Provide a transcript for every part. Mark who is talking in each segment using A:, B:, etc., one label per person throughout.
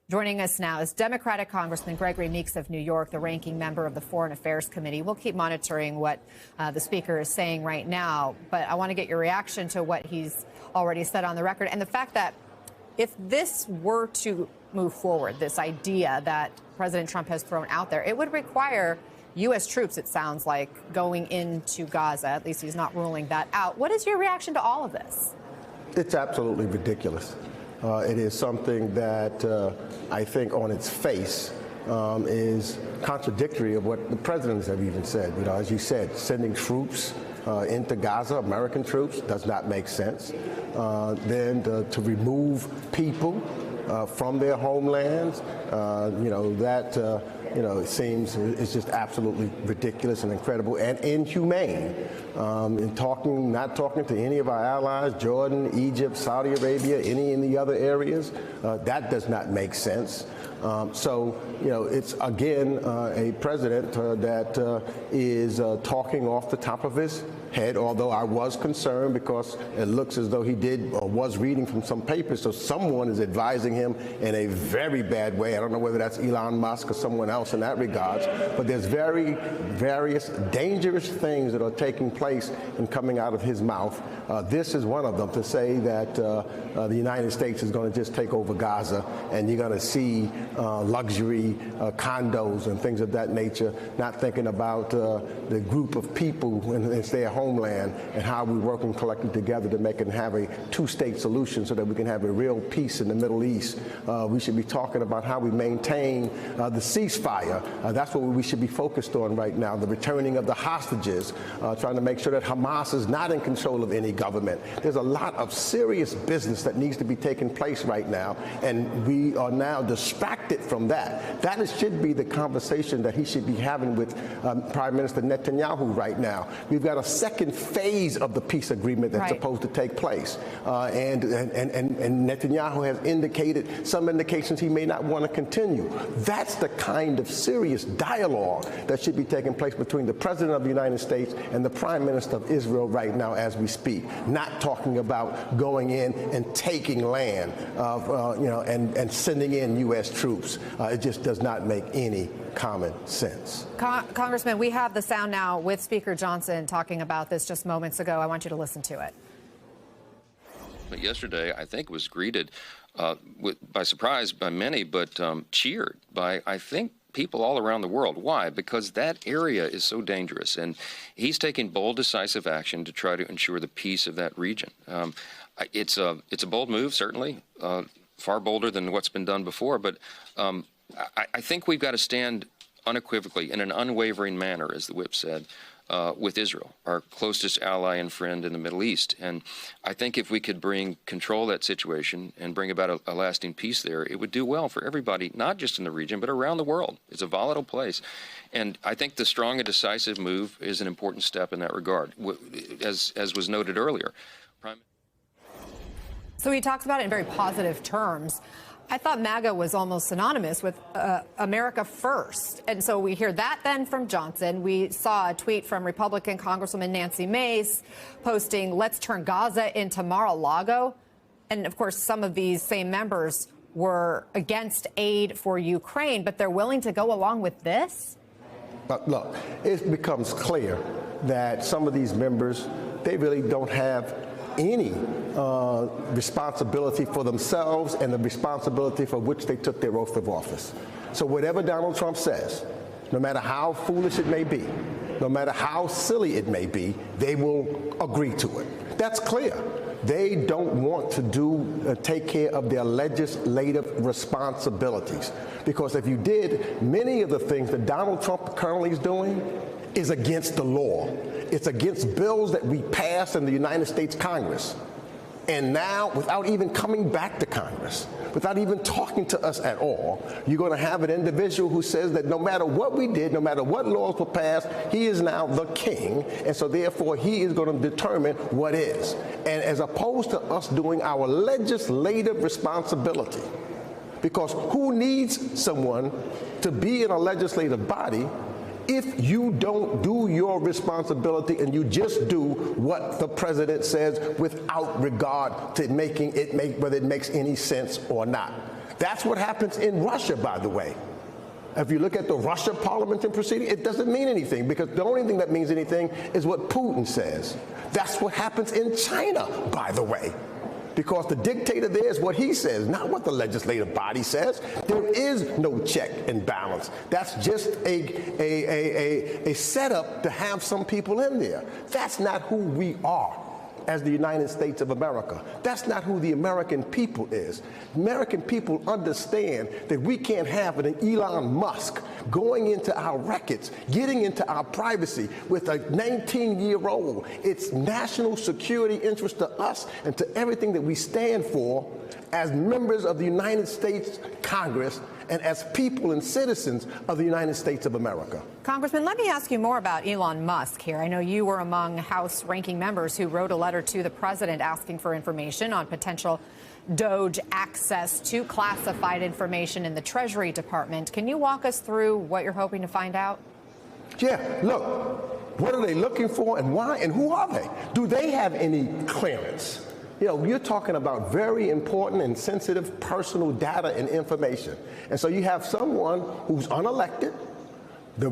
A: Joining us now is Democratic Congressman Gregory Meeks of New York, the ranking member of the Foreign Affairs Committee. We'll keep monitoring what the speaker is saying right now, but I want to get your reaction to what he's already said on the record and the fact that if this were to move forward, this idea that President Trump has thrown out there, it would require U.S. troops, it sounds like, going into Gaza. At least he's not ruling that out. What is your reaction to all of this?
B: It's absolutely ridiculous. It is something that I think on its face is contradictory of what the presidents have even said. You know, as you said, sending troops into Gaza, American troops, does not make sense. Then to remove people from their homelands, it seems it's just absolutely ridiculous and incredible and inhumane. Not talking to any of our allies, Jordan, Egypt, Saudi Arabia, any in the other areas, that does not make sense. It's again a president that is talking off the top of his head, although I was concerned because it looks as though he did or was reading from some papers, so someone is advising him in a very bad way. I don't know whether that's Elon Musk or someone else in that regards, but there's various dangerous things that are taking place and coming out of his mouth. This is one of them, to say that the United States is going to just take over Gaza and you're going to see luxury condos and things of that nature, not thinking about the group of people when it's their homeland and how we're working collectively together to make and have a two-state solution so that we can have a real peace in the Middle East. We should be talking about how we maintain the ceasefire. That's what we should be focused on right now, the returning of the hostages, trying to make sure that Hamas is not in control of any government. There's a lot of serious business that needs to be taking place right now, and we are now distracted from that. That should be the conversation that he should be having with Prime Minister Netanyahu right now. We've got a second phase of the peace agreement that's supposed to take place, and Netanyahu has indicated some indications he may not want to continue. That's the kind of serious dialogue that should be taking place between the President of the United States and the Prime Minister of Israel right now as we speak, not talking about going in and taking land and sending in U.S. troops. It just does not make any common sense.
A: Congressman, we have the sound now with Speaker Johnson talking about this just moments ago. I want you to listen to it.
C: But yesterday, I think, was greeted by surprise by many, but cheered by, I think, people all around the world. Why? Because that area is so dangerous, and he's taking bold, decisive action to try to ensure the peace of that region. It's a bold move, certainly, far bolder than what's been done before, but I think we've got to stand unequivocally in an unwavering manner, as the whip said, with Israel, our closest ally and friend in the Middle East. And I think if we could control that situation and bring about a lasting peace there, it would do well for everybody, not just in the region, but around the world. It's a volatile place. And I think the strong and decisive move is an important step in that regard, as was noted earlier.
A: So he talks about it in very positive terms. I thought MAGA was almost synonymous with America First. And so we hear that then from Johnson. We saw a tweet from Republican Congresswoman Nancy Mace posting, "Let's turn Gaza into Mar-a-Lago." And, of course, some of these same members were against aid for Ukraine, but they're willing to go along with this?
B: But look, it becomes clear that some of these members, they really don't have any responsibility for themselves and the responsibility for which they took their oath of office. So whatever Donald Trump says, no matter how foolish it may be, no matter how silly it may be, they will agree to it. That's clear. They don't want to take care of their legislative responsibilities. Because if you did, many of the things that Donald Trump currently is doing is against the law. It's against bills that we passed in the United States Congress. And now, without even coming back to Congress, without even talking to us at all, you're going to have an individual who says that no matter what we did, no matter what laws were passed, he is now the king, and so therefore he is going to determine what is. And as opposed to us doing our legislative responsibility, because who needs someone to be in a legislative body if you don't do your responsibility and you just do what the president says without regard to whether it makes any sense or not? That's what happens in Russia, by the way. If you look at the Russia parliamentary proceeding, it doesn't mean anything, because the only thing that means anything is what Putin says. That's what happens in China, by the way, because the dictator there is what he says, not what the legislative body says. There is no check and balance. That's just a setup to have some people in there. That's not who we are as the United States of America. That's not who the American people is. American people understand that we can't have an Elon Musk going into our records, getting into our privacy with a 19-year-old. It's national security interest to us and to everything that we stand for as members of the United States Congress and as people and citizens of the United States of America.
A: Congressman, let me ask you more about Elon Musk here. I know you were among House ranking members who wrote a letter to the president asking for information on potential DOJ access to classified information in the Treasury Department. Can you walk us through what you're hoping to find out?
B: Yeah, look, what are they looking for and why and who are they? Do they have any clearance? You know, you're talking about very important and sensitive personal data and information. And so you have someone who's unelected, the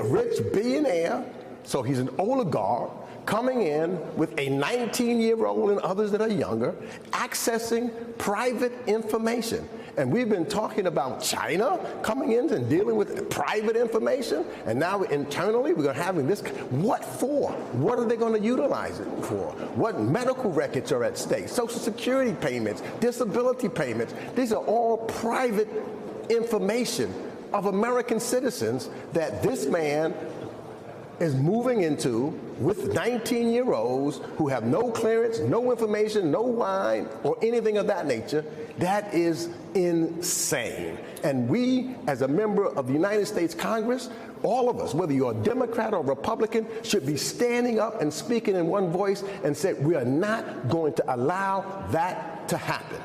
B: rich billionaire, so he's an oligarch, coming in with a 19-year-old and others that are younger, accessing private information. And we've been talking about China coming in and dealing with private information, and now internally we're having this. What for? What are they going to utilize it for? What medical records are at stake? Social Security payments, disability payments. These are all private information of American citizens that this man is moving into with 19-year-olds who have no clearance, no information, no wine, or anything of that nature. That is insane. And we, as a member of the United States Congress, all of us, whether you're a Democrat or Republican, should be standing up and speaking in one voice and say, we are not going to allow that to happen.